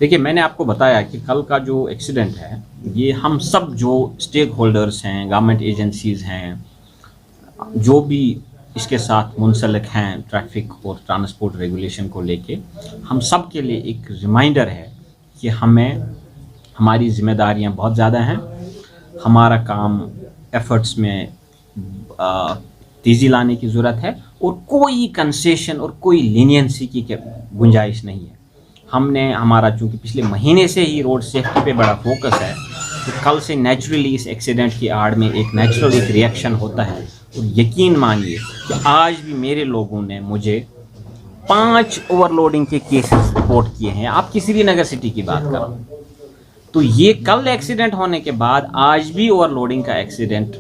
देखिए, मैंने आपको बताया कि कल का जो एक्सीडेंट है, ये हम सब जो स्टेक होल्डर्स हैं, गवर्नमेंट एजेंसीज़ हैं, जो भी इसके साथ मुंसलिक हैं ट्रैफ़िक और ट्रांसपोर्ट रेगुलेशन को लेके, हम सब के लिए एक रिमाइंडर है कि हमारी ज़िम्मेदारियाँ बहुत ज़्यादा हैं। हमारा काम एफ़र्ट्स में तेज़ी लाने की ज़रूरत है और कोई कंसेशन और कोई लीनियंसी की गुंजाइश नहीं है। हमने हमारा चूँकि पिछले महीने से ही रोड सेफ्टी पे बड़ा फोकस है, तो कल से नेचुरली इस एक्सीडेंट की आड़ में एक नेचुरल एक रिएक्शन होता है। और यकीन मानिए कि आज भी मेरे लोगों ने मुझे 5 ओवरलोडिंग के केसेस रिपोर्ट किए हैं। आपकी श्रीनगर सिटी की बात कर रहा हूँ। तो ये कल एक्सीडेंट होने के बाद आज भी ओवरलोडिंग का इंसिडेंट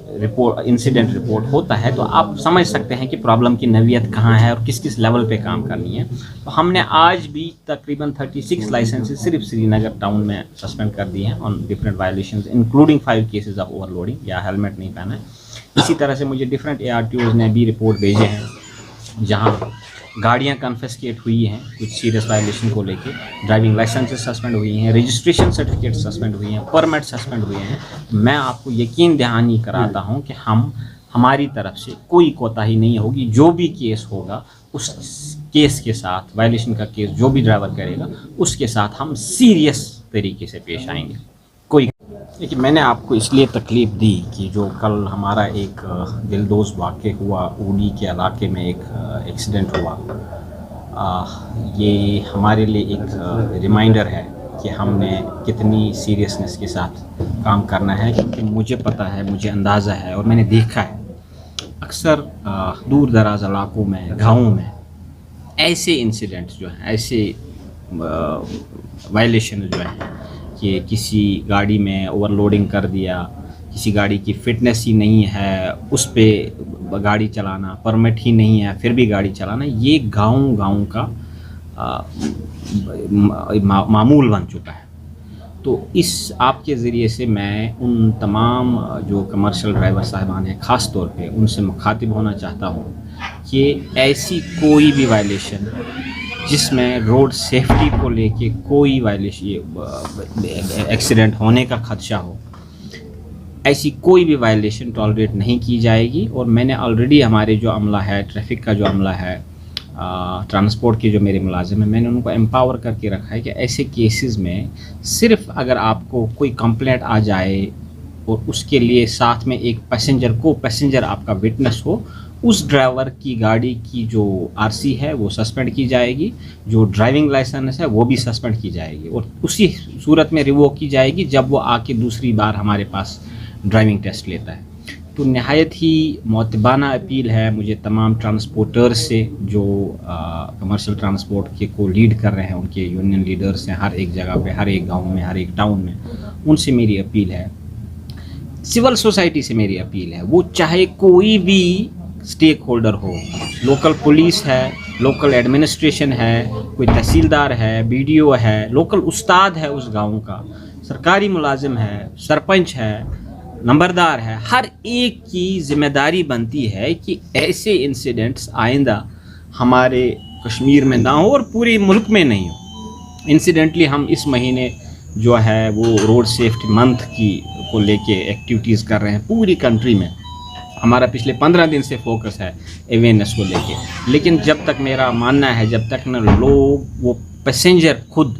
रिपोर्ट होता है, तो आप समझ सकते हैं कि प्रॉब्लम की नवीयत कहाँ है और किस किस लेवल पे काम करनी है। तो हमने आज भी तकरीबन 36 लाइसेंसेस सिर्फ श्रीनगर टाउन में सस्पेंड कर दिए हैं on different violations, including 5 cases of overloading या हेलमेट नहीं पहना है। इसी तरह से मुझे डिफरेंट ARTOs ने भी रिपोर्ट भेजे हैं जहाँ गाड़ियाँ कन्फिस्केट हुई हैं कुछ सीरियस वायलेशन को लेके, ड्राइविंग लाइसेंसेस सस्पेंड हुई हैं, रजिस्ट्रेशन सर्टिफिकेट सस्पेंड हुई हैं, परमिट सस्पेंड हुए हैं। मैं आपको यकीन दहानी कराता हूं कि हमारी तरफ से कोई कोताही नहीं होगी। जो भी केस होगा उस केस के साथ, वायलेशन का केस जो भी ड्राइवर करेगा उसके साथ हम सीरियस तरीके से पेश आएंगे। कोई देखिए, मैंने आपको इसलिए तकलीफ़ दी कि जो कल हमारा एक दिलदोज़ वाक़या हुआ, ऊडी के इलाके में एक एक्सीडेंट हुआ, ये हमारे लिए एक रिमाइंडर है कि हमने कितनी सीरियसनेस के साथ काम करना है। क्योंकि मुझे पता है, मुझे अंदाज़ा है और मैंने देखा है अक्सर दूर दराज इलाकों में, गाँवों में ऐसे इंसिडेंट्स जो हैं, ऐसे वायलेशन जो हैं कि किसी गाड़ी में ओवरलोडिंग कर दिया, किसी गाड़ी की फ़िटनेस ही नहीं है, उस पे गाड़ी चलाना, परमिट ही नहीं है फिर भी गाड़ी चलाना, ये गाँव का मामूल बन चुका है। तो इस आपके ज़रिए से मैं उन तमाम जो कमर्शियल ड्राइवर साहिबान हैं ख़ास तौर पे उनसे मुखातिब होना चाहता हूँ कि ऐसी कोई भी वायलेशन जिसमें रोड सेफ्टी को लेके कोई वायलेशन, एक्सीडेंट होने का खदशा हो, ऐसी कोई भी वायलेशन टॉलरेट नहीं की जाएगी। और मैंने ऑलरेडी हमारे जो अमला है, ट्रैफिक का जो अमला है, ट्रांसपोर्ट के जो मेरे मुलाजिम हैं, मैंने उनको एम्पावर करके रखा है कि ऐसे केसेस में सिर्फ अगर आपको कोई कंप्लेंट आ जाए और उसके लिए साथ में एक पैसेंजर आपका विटनेस हो, उस ड्राइवर की गाड़ी की जो RC है वो सस्पेंड की जाएगी, जो ड्राइविंग लाइसेंस है वो भी सस्पेंड की जाएगी और उसी सूरत में रिवोक की जाएगी जब वो आके दूसरी बार हमारे पास ड्राइविंग टेस्ट लेता है। तो नहायत ही मोतबाना अपील है मुझे तमाम ट्रांसपोर्टर्स से जो कमर्शियल ट्रांसपोर्ट के को लीड कर रहे हैं, उनके यूनियन लीडर्स हैं हर एक जगह पे, हर एक गाँव में, हर एक टाउन में, उनसे मेरी अपील है। सिविल सोसाइटी से मेरी अपील है, वो चाहे कोई भी स्टेक होल्डर हो, लोकल पुलिस है, लोकल एडमिनिस्ट्रेशन है, कोई तहसीलदार है, BDO है, लोकल उस्ताद है उस गांव का, सरकारी मुलाजिम है, सरपंच है, नंबरदार है, हर एक की जिम्मेदारी बनती है कि ऐसे इंसिडेंट्स आइंदा हमारे कश्मीर में ना हो और पूरे मुल्क में नहीं हो। इंसिडेंटली हम इस महीने जो है वो रोड सेफ्टी मंथ को लेके एक्टिविटीज़ कर रहे हैं पूरी कंट्री में। हमारा पिछले 15 दिन से फोकस है अवेयरनेस को लेके। लेकिन जब तक मेरा मानना है, जब तक न लोग, वो पैसेंजर खुद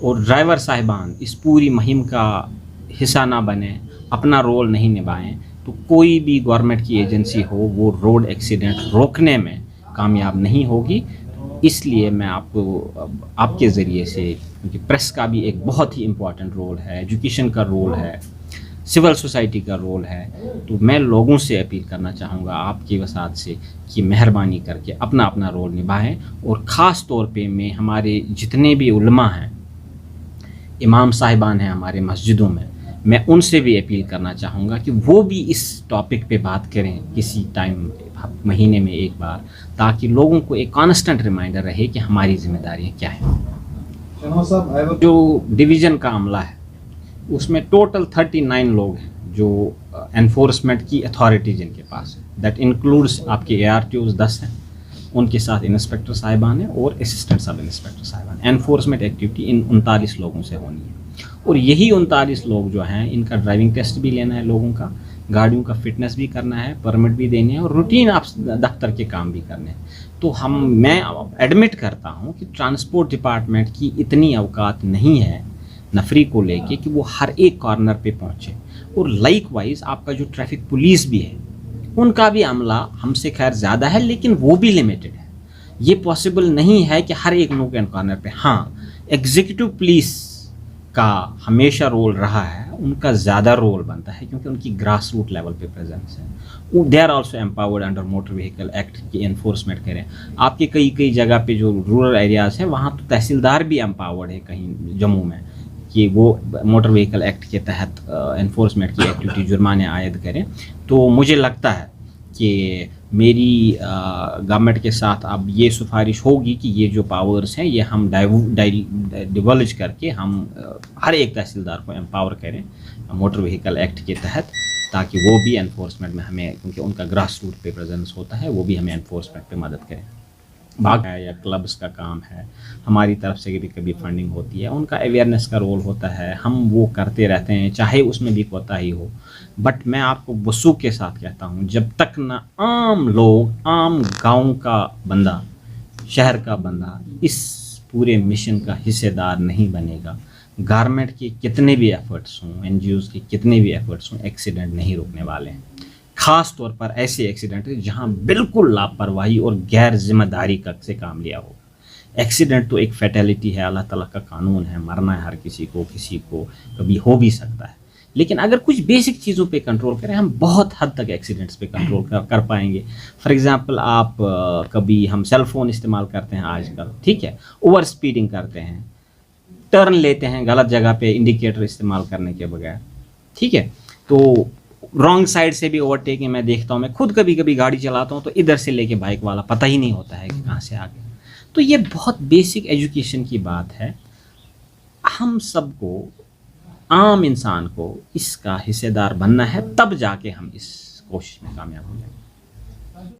और ड्राइवर साहिबान इस पूरी मुहिम का हिस्सा ना बने, अपना रोल नहीं निभाएं, तो कोई भी गवर्नमेंट की एजेंसी हो वो रोड एक्सीडेंट रोकने में कामयाब नहीं होगी। इसलिए मैं आपके ज़रिए से, क्योंकि प्रेस का भी एक बहुत ही इम्पॉर्टेंट रोल है, एजुकेशन का रोल है, सिविल सोसाइटी का रोल है, तो मैं लोगों से अपील करना चाहूँगा आपकी वसात से कि मेहरबानी करके अपना अपना रोल निभाएं। और ख़ास तौर पे मैं हमारे जितने भी उलमा हैं, इमाम साहिबान हैं हमारे मस्जिदों में, मैं उनसे भी अपील करना चाहूँगा कि वो भी इस टॉपिक पे बात करें किसी टाइम, महीने में एक बार, ताकि लोगों को एक कांस्टेंट रिमाइंडर रहे कि हमारी जिम्मेदारियाँ क्या हैं। जो डिवीज़न का अमला है उसमें टोटल 39 लोग हैं जो एनफोर्समेंट की अथॉरिटी जिनके पास है। दैट इंक्लूड्स आपके ARTOs 10 हैं, ان کے ساتھ انسپیکٹر صاحبان ہیں اور اسسٹنٹ سب انسپیکٹر صاحبان. انفورسمنٹ ایکٹیویٹی ان 39 لوگوں سے ہونی ہے اور یہی 39 لوگ جو ہیں ان کا ڈرائیونگ ٹیسٹ بھی لینا ہے لوگوں کا, گاڑیوں کا فٹنس بھی کرنا ہے, پرمٹ بھی دینے ہیں اور روٹین آپ دفتر کے کام بھی کرنے ہیں. تو میں ایڈمٹ کرتا ہوں کہ ٹرانسپورٹ ڈپارٹمنٹ کی اتنی اوقات نہیں ہے نفری کو لے کے کہ وہ ہر ایک کارنر پہ پہنچے. اور لائک وائز آپ کا جو ٹریفک پولیس بھی ہے ان کا بھی عملہ ہم سے خیر زیادہ ہے لیکن وہ بھی لمیٹڈ ہے. یہ پاسبل نہیں ہے کہ ہر ایک نوک اینڈ کارنر پہ. ہاں ایگزیکٹو پولیس کا ہمیشہ رول رہا ہے, ان کا زیادہ رول بنتا ہے کیونکہ ان کی گراس روٹ لیول پہ پریزنس ہے. They are also empowered under motor vehicle act کی انفورسمنٹ کریں. آپ کے کئی جگہ پہ جو رورل ایریاز ہیں وہاں تو تحصیلدار بھی امپاورڈ ہے کہیں جموں میں کہ وہ موٹر وہیکل ایکٹ کے تحت انفورسمنٹ کی ایکٹیویٹی جرمانے عائد کریں. تو مجھے لگتا ہے کہ میری گورنمنٹ کے ساتھ اب یہ سفارش ہوگی کہ یہ جو پاورز ہیں یہ ہم ڈیولج کر کے ہم ہر ایک تحصیلدار کو امپاور کریں موٹر وہیکل ایکٹ کے تحت, تاکہ وہ بھی انفورسمنٹ میں ہمیں, کیونکہ ان کا گراس روٹ پہ پریزنس ہوتا ہے, وہ بھی ہمیں انفورسمنٹ پہ مدد کریں. باغ ہے یا کلبس کا کام ہے, ہماری طرف سے بھی کبھی فنڈنگ ہوتی ہے, ان کا اویئرنیس کا رول ہوتا ہے, ہم وہ کرتے رہتے ہیں چاہے اس میں بھی کوتاہی ہو. بٹ میں آپ کو وثوق کے ساتھ کہتا ہوں جب تک نہ عام لوگ, عام گاؤں کا بندہ, شہر کا بندہ اس پورے مشن کا حصے دار نہیں بنے گا, گورنمنٹ کے کتنے بھی ایفرٹس ہوں, این جی اوز کے کتنے بھی ایفرٹس ہوں, ایکسیڈنٹ نہیں روکنے والے ہیں. خاص طور پر ایسے ایکسیڈنٹ جہاں بالکل لاپرواہی اور غیر ذمہ داری سے کام لیا ہو. ایکسیڈنٹ تو ایک فیٹیلٹی ہے, اللہ تعالیٰ کا قانون ہے, مرنا ہے ہر کسی کو کبھی ہو بھی سکتا ہے. لیکن اگر کچھ بیسک چیزوں پہ کنٹرول کریں ہم بہت حد تک ایکسیڈنٹس پہ کنٹرول کر پائیں گے. فار ایگزامپل آپ کبھی ہم سیل فون استعمال کرتے ہیں آج کل, ٹھیک ہے, اوور اسپیڈنگ کرتے ہیں, ٹرن لیتے ہیں غلط جگہ پہ انڈیکیٹر استعمال کرنے کے بغیر, ٹھیک ہے, تو رانگ سائڈ سے بھی اوورٹیکنگ میں دیکھتا ہوں. میں خود کبھی گاڑی چلاتا ہوں تو ادھر سے لے کے بائک والا پتہ ہی نہیں ہوتا ہے کہ کہاں سے آ گیا. تو یہ بہت بیسک ایجوکیشن کی بات ہے. ہم سب کو, عام انسان کو اس کا حصے دار بننا ہے, تب جا کے ہم اس کوشش میں کامیاب ہو جائیں گے.